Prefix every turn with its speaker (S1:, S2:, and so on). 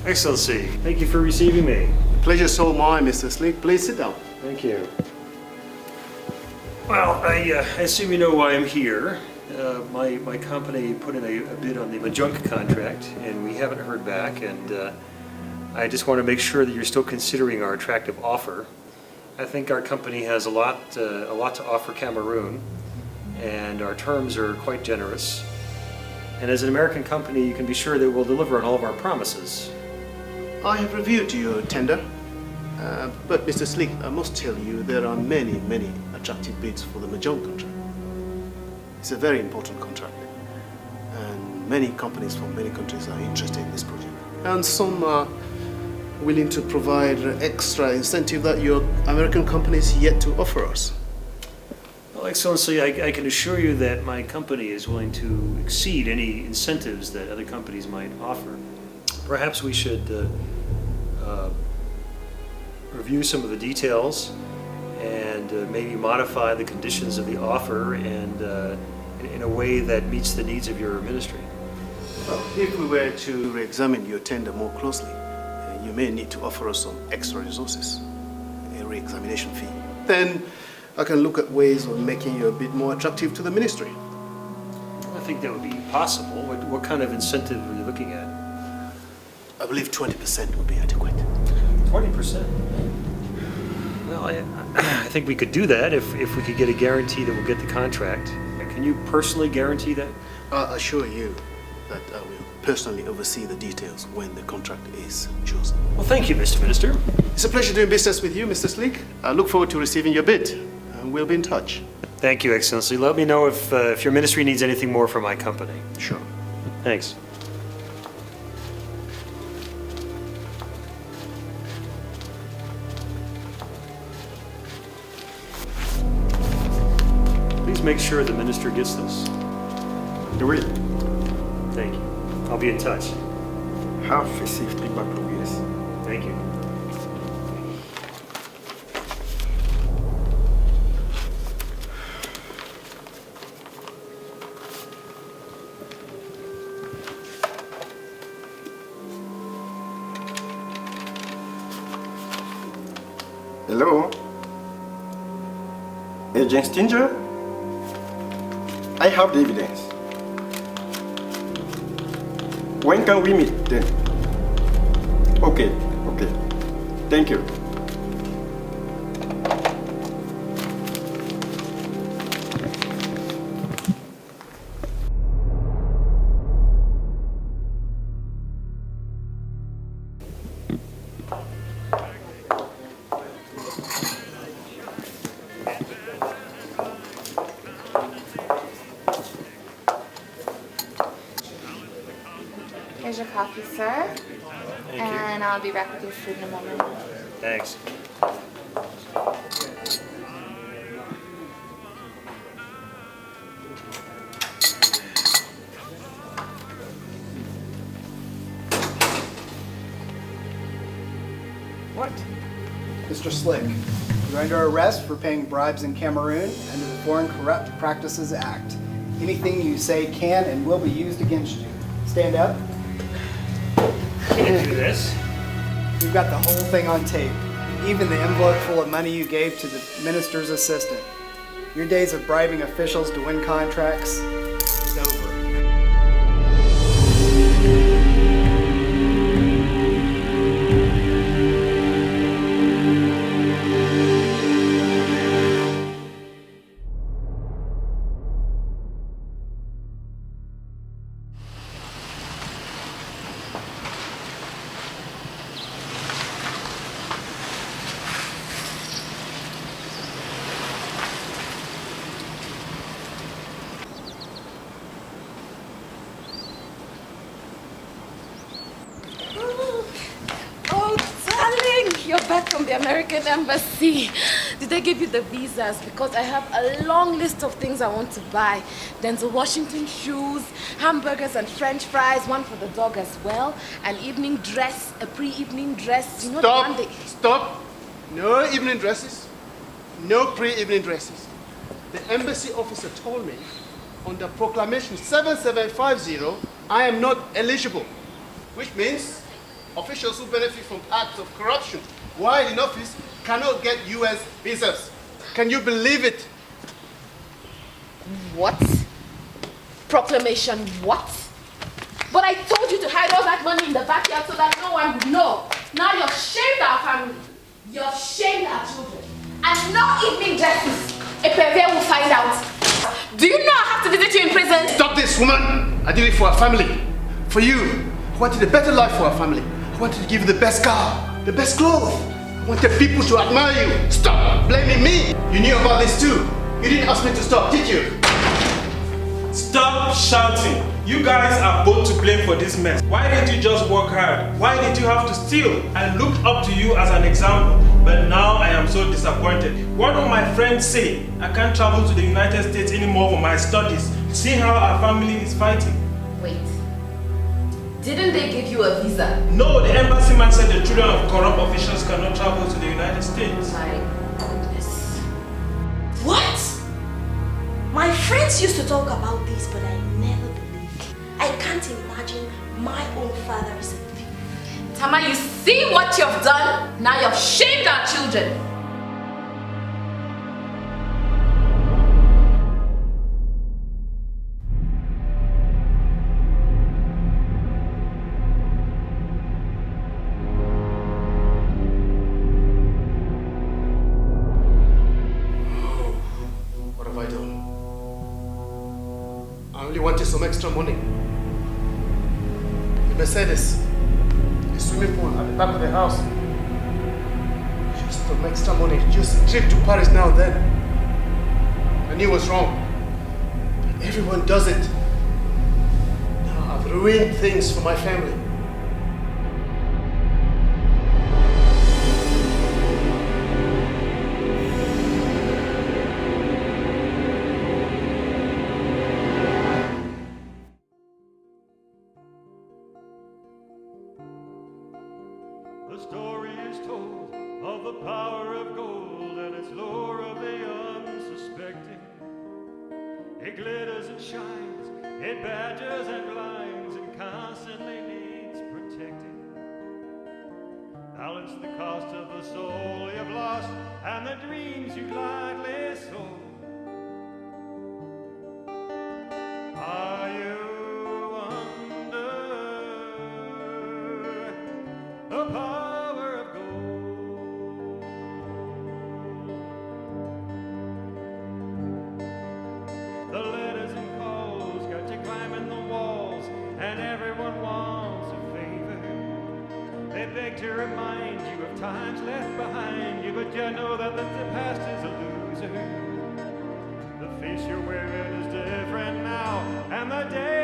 S1: Excellency, thank you for receiving me.
S2: The pleasure's all mine, Mr. Slick. Please sit down.
S1: Thank you. Well, I assume you know why I'm here. My company put in a bid on the Majunk contract, and we haven't heard back, and I just want to make sure that you're still considering our attractive offer. I think our company has a lot to offer Cameroon, and our terms are quite generous. And as an American company, you can be sure that we'll deliver on all of our promises.
S2: I have reviewed your tender, but Mr. Slick, I must tell you there are many attractive bids for the Majong contract. It's a very important contract, and many companies from many countries are interested in this project. And some are willing to provide extra incentive that your American company is yet to offer us.
S1: Well, Excellency, I can assure you that my company is willing to exceed any incentives that other companies might offer. Perhaps we should review some of the details and maybe modify the conditions of the offer and in a way that meets the needs of your ministry.
S2: Well, if we were to re-examine your tender more closely, you may need to offer us some extra resources, a re-examination fee. Then I can look at ways of making you a bit more attractive to the ministry.
S1: I think that would be possible. What kind of incentive are you looking at?
S2: I believe 20% would be adequate.
S1: 20%? Well, I think we could do that if we could get a guarantee that we'll get the contract. Can you personally guarantee that?
S2: I assure you that I will personally oversee the details when the contract is chosen.
S1: Well, thank you, Mr. Minister.
S2: It's a pleasure doing business with you, Mr. Sleek. I look forward to receiving your bid, and we'll be in touch.
S1: Thank you, Excellency. Let me know if your ministry needs anything more from my company.
S2: Sure.
S1: Thanks. Please make sure the minister gets this.
S3: Do it.
S1: Thank you. I'll be in touch.
S3: Have a safe trip back to US.
S1: Thank you.
S3: Hello? Agent Stinger? I have the evidence. When can we meet then? Okay. Thank you.
S4: Here's your coffee, sir.
S1: Thank
S4: And I'll be back with your food in a moment.
S1: Thanks.
S5: What? Mr. Slick, you're under arrest for paying bribes in Cameroon under the Foreign Corrupt Practices Act. Anything you say can and will be used against you. Stand up.
S1: Can't do this.
S5: We've got the whole thing on tape. Even the envelope full of money you gave to the minister's assistant. Your days of bribing officials to win contracts is over.
S6: Oh, darling, you're back from the American Embassy. Did they give you the visas? Because I have a long list of things I want to buy. Denzel Washington shoes, hamburgers and French fries, one for the dog as well, an evening dress, a pre-evening dress. You know the one they...
S2: Stop! No evening dresses. No pre-evening dresses. The embassy officer told me under proclamation 7750, I am not eligible. Which means officials who benefit from acts of corruption while in office cannot get US visas. Can you believe it?
S6: What? Proclamation what? But I told you to hide all that money in the backyard so that no one would know. Now you've shamed our family. You've shamed our children. And no evening justice. A pervert will find out. Do you know I have to visit you in prison?
S2: Stop this, woman! I did it for our family. For you. I wanted a better life for our family. I wanted to give you the best car, the best clothes. I wanted people to admire you. Stop blaming me! You knew about this too. You didn't ask me to stop, did you?
S7: Stop shouting. You guys are both to blame for this mess. Why didn't you just work hard? Why did you have to steal? I looked up to you as an example, but now I am so disappointed. What will my friends say? I can't travel to the United States anymore for my studies. See how our family is fighting.
S6: Wait. Didn't they give you a visa?
S7: No, the embassy man said the children of corrupt officials cannot travel to the United States.
S6: My goodness.
S8: What? My friends used to talk about this, but I never believed. I can't imagine my own father is a thief.
S6: Tama, you see what you've done? Now you've shamed our children.
S2: What have I done? I only wanted some extra money. The Mercedes, the swimming pool at the back of the house. Just some extra money, just a trip to Paris now and then. I knew it was wrong. But everyone does it. Now I've ruined things for my family.
S9: The story is told of the power of gold and its lure of the unsuspecting. It glitters and shines, it badgers and blinds, and constantly needs protecting. Balance the cost of the soul you've lost and the dreams you lightly sold. Are you under the power of gold? The letters and calls got you climbing the walls, and everyone wants a favor. They beg to remind you of times left behind you, but you know that the past is a loser. The face you're wearing is different now, and the day